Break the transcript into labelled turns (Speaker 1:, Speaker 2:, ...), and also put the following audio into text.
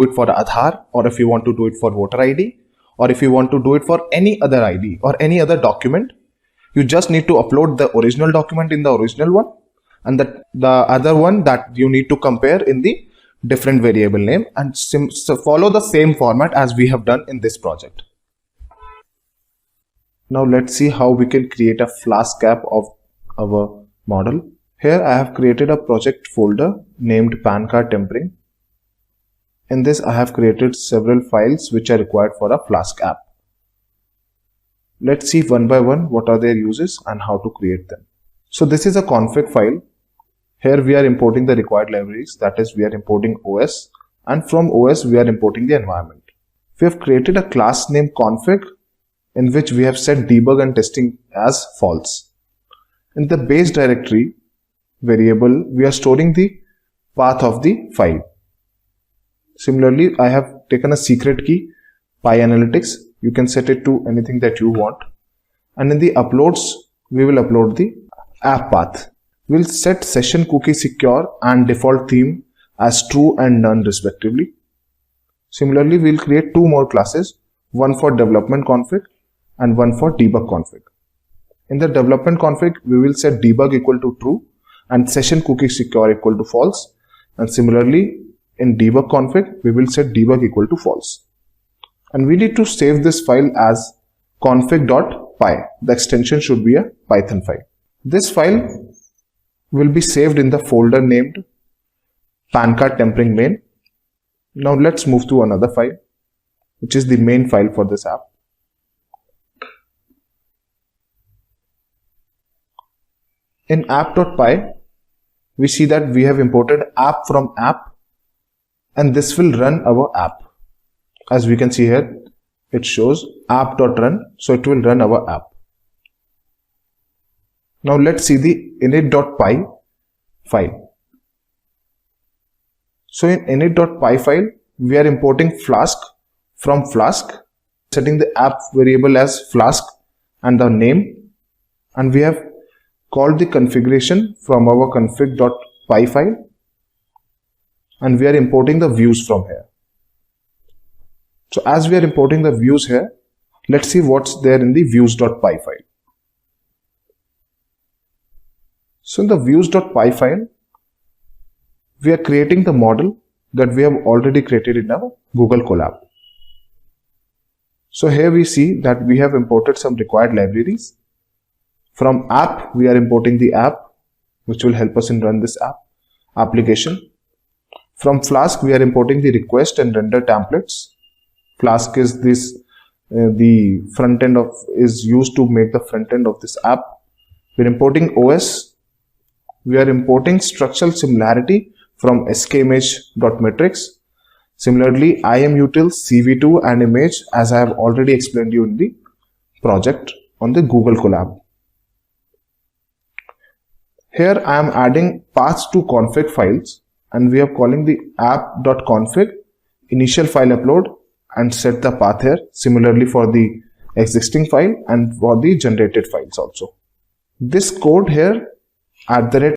Speaker 1: do it for Aadhaar, or if you want to do it for voter ID, or if you want to do it for any other ID or any other document, you just need to upload the original document in the original one, and the other one that you need to compare in the different variable name, and so follow the same format as we have done in this project. Now let's see how we can create a Flask app of our model. Here I have created a project folder named PAN card tempering. In this I have created several files which are required for a Flask app. Let's see one by one what are their uses and how to create them. So this is a config file. Here we are importing the required libraries, that is we are importing OS, and from OS we are importing the environment. We have created a class named config in which we have set debug and testing as false. In the base directory variable we are storing the path of the file. Similarly, I have taken a secret key, PyAnalytics. You can set it to anything that you want. And in the uploads, we will upload the app path. We'll set session cookie secure and default theme as true and none respectively. Similarly, we'll create two more classes, one for development config and one for debug config. In the development config, we will set debug equal to true and session cookie secure equal to false. And similarly, in debug config, we will set debug equal to false. And we need to save this file as config.py. The extension should be a Python file. This file will be saved in the folder named PAN card tempering main. Now let's move to another file, which is the main file for this app. In app.py, we see that we have imported app from app, and this will run our app. As we can see here, it shows app.run, so it will run our app. Now let's see the init.py file. So in init.py file, we are importing Flask from Flask, setting the app variable as Flask and the name, and we have called the configuration from our config.py file, and we are importing the views from here. So as we are importing the views here, let's see what's there in the views.py file. So in the views.py file, we are creating the model that we have already created in our Google Colab. So here we see that we have imported some required libraries. From app, we are importing the app, which will help us in run this application. From Flask, we are importing the request and render templates. Flask is this, the front end is used to make the front end of this app. We are importing OS. We are importing structural similarity from skimage.metrics. Similarly, IMUtil, CV2 and image, as I have already explained you in the project on the Google Colab. Here I am adding paths to config files, and we are calling the app.config initial file upload and set the path here. Similarly for the existing file and for the generated files also. This code here @